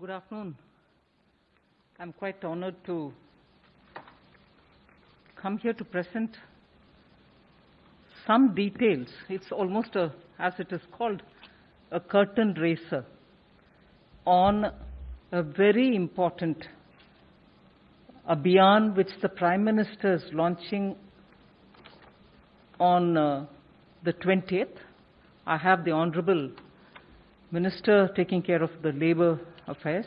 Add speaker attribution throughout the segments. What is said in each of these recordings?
Speaker 1: Good afternoon. I'm quite honored to come here to present some details. It's almost as it is called, a curtain raiser on a very important Abhiyaan which the Prime Minister is launching on the 20th. I have the Honorable Minister taking care of the Labour Affairs.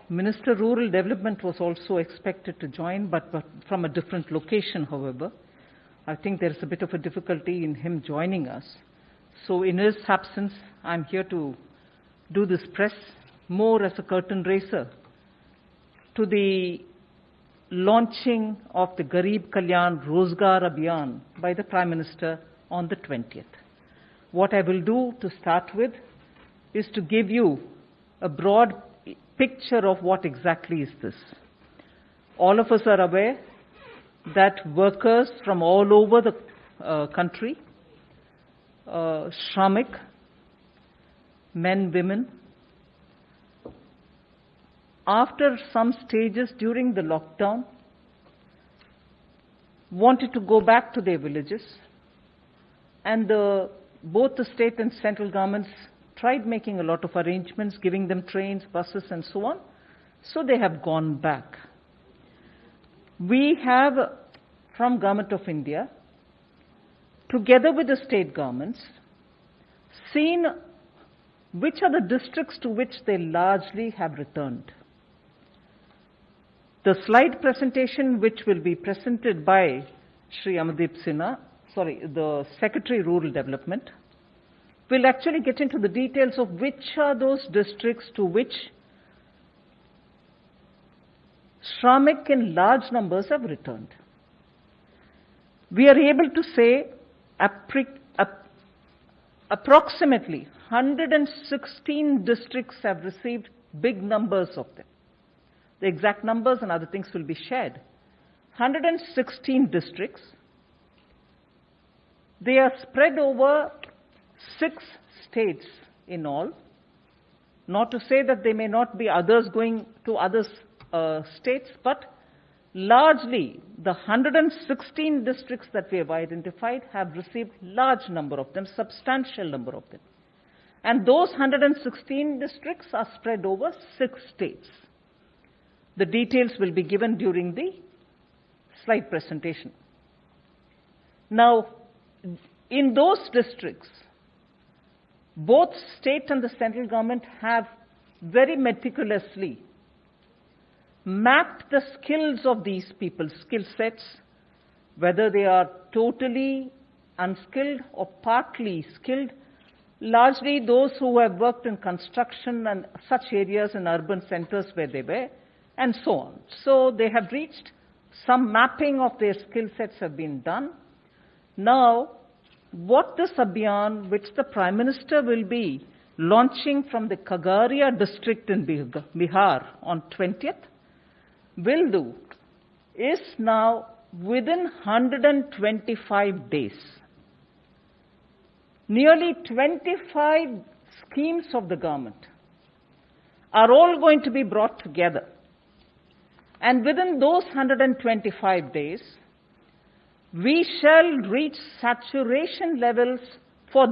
Speaker 1: Minister Rural Development was also expected to join, but from a different location, however. I think there is a bit of a difficulty in him joining us. So in his absence, I'm here to do this press more as a curtain raiser to the launching of the Garib Kalyan Rojgar Abhiyaan by the Prime Minister on the 20th. What I will do to start with is to give you a broad picture of what exactly is this. All of us are aware that workers from all over the country, Shramik, men, women, after some stages during the lockdown, wanted to go back to their villages, and both the state and central governments tried making a lot of arrangements, giving them trains, buses, and so on. So they have gone back. We have, from Government of India, together with the state governments, seen which are the districts to which they largely have returned. The slide presentation, which will be presented by Shri Amardeep Sinha, the Secretary Rural Development, will actually get into the details of which are those districts to which Shramik in large numbers have returned. We are able to say approximately 116 districts have received big numbers of them. The exact numbers and other things will be shared. 116 districts. They are spread over 6 states in all. Not to say that there may not be others going to other states, but largely the 116 districts that we have identified have received large number of them, substantial number of them. And those 116 districts are spread over 6 states. The details will be given during the slide presentation. Now, in those districts, both state and the central government have very meticulously mapped the skills of these people, skill sets, whether they are totally unskilled or partly skilled, largely those who have worked in construction and such areas in urban centers where they were, and so on. So they have reached some mapping of their skill sets have been done. Now, what this Abhiyaan, which the Prime Minister will be launching from the Khagaria district in Bihar on 20th, will do, is now within 125 days. Nearly 25 schemes of the government are all going to be brought together. And within those 125 days, we shall reach saturation levels for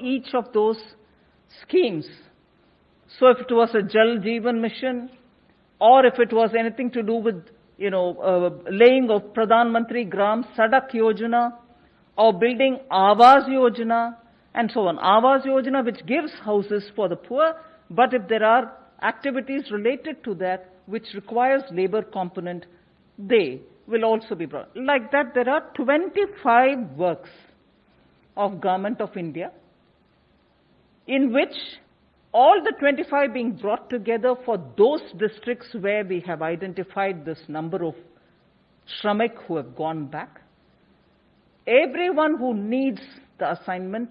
Speaker 1: each of those schemes. So if it was a Jal Jeevan Mission, or if it was anything to do with, laying of Pradhan Mantri Gram Sadak Yojana, or building Awas Yojana, and so on. Awas Yojana, which gives houses for the poor, but if there are activities related to that, which requires labor component, they will also be brought. Like that, there are 25 works of Government of India, in which all the 25 being brought together for those districts where we have identified this number of Shramik who have gone back. Everyone who needs the assignment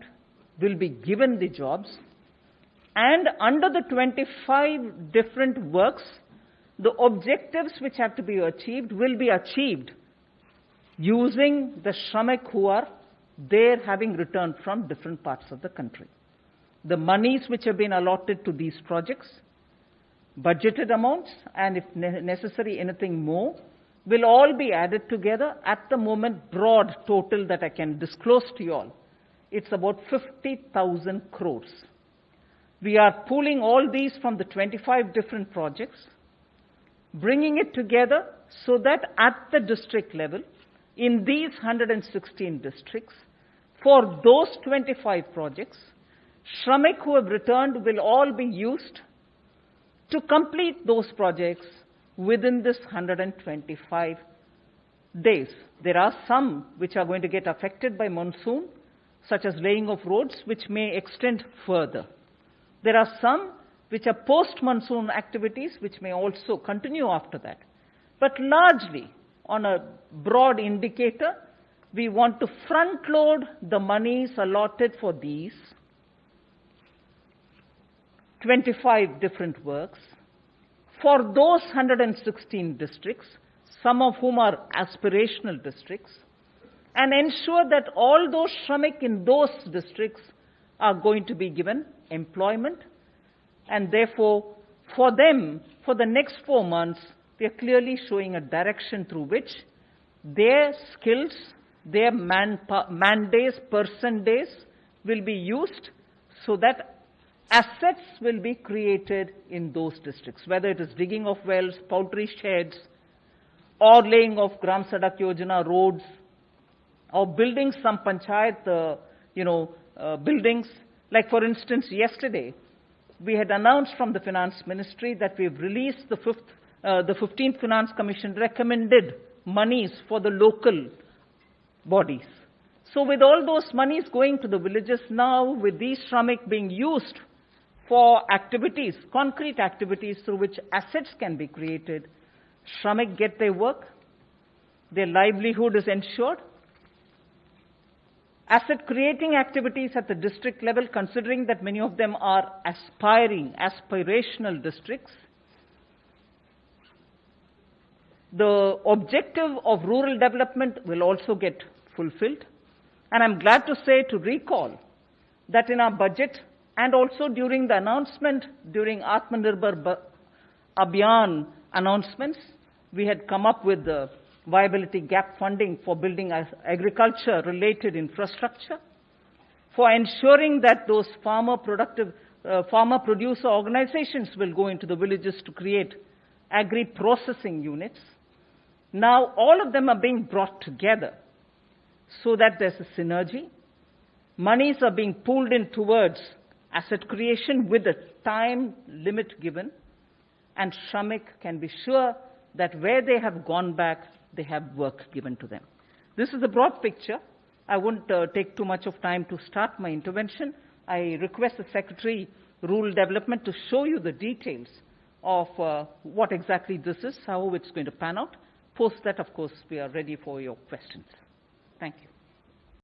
Speaker 1: will be given the jobs, and under the 25 different works, the objectives which have to be achieved will be achieved using the Shramik who are there having returned from different parts of the country. The monies which have been allotted to these projects budgeted amounts, and if necessary, anything more, will all be added together. At the moment, broad total that I can disclose to you all, it's about 50,000 crores. We are pooling all these from the 25 different projects, bringing it together so that at the district level, in these 116 districts, for those 25 projects, Shramik who have returned will all be used to complete those projects within this 125 days. There are some which are going to get affected by monsoon, such as laying of roads, which may extend further. There are some which are post-monsoon activities, which may also continue after that. But largely, on a broad indicator, we want to front-load the monies allotted for these 25 different works for those 116 districts, some of whom are aspirational districts, and ensure that all those Shramik in those districts are going to be given employment. And therefore, for them, for the next 4 months, we are clearly showing a direction through which their skills, their man days, person days will be used so that assets will be created in those districts, whether it is digging of wells, poultry sheds, or laying of Gram Sadak Yojana roads, or building some panchayat, buildings. Like, for instance, yesterday, we had announced from the Finance Ministry that we've released the 15th Finance Commission recommended monies for the local bodies. So with all those monies going to the villages now, with these Shramik being used for activities, concrete activities through which assets can be created, Shramik get their work, their livelihood is ensured. Asset creating activities at the district level, considering that many of them are aspirational districts. The objective of rural development will also get fulfilled. And I'm glad to say, to recall, that in our budget and also during the announcement, during Atmanirbhar Abhiyaan announcements, we had come up with the viability gap funding for building agriculture-related infrastructure, for ensuring that those farmer-producer organizations will go into the villages to create agri-processing units. Now, all of them are being brought together so that there's a synergy. Monies are being pooled in towards asset creation with a time limit given, and Shramik can be sure that where they have gone back, they have work given to them. This is the broad picture. I won't take too much of time to start my intervention. I request the Secretary, Rural Development, to show you the details of what exactly this is, how it's going to pan out. Post that, of course, we are ready for your questions. Thank you.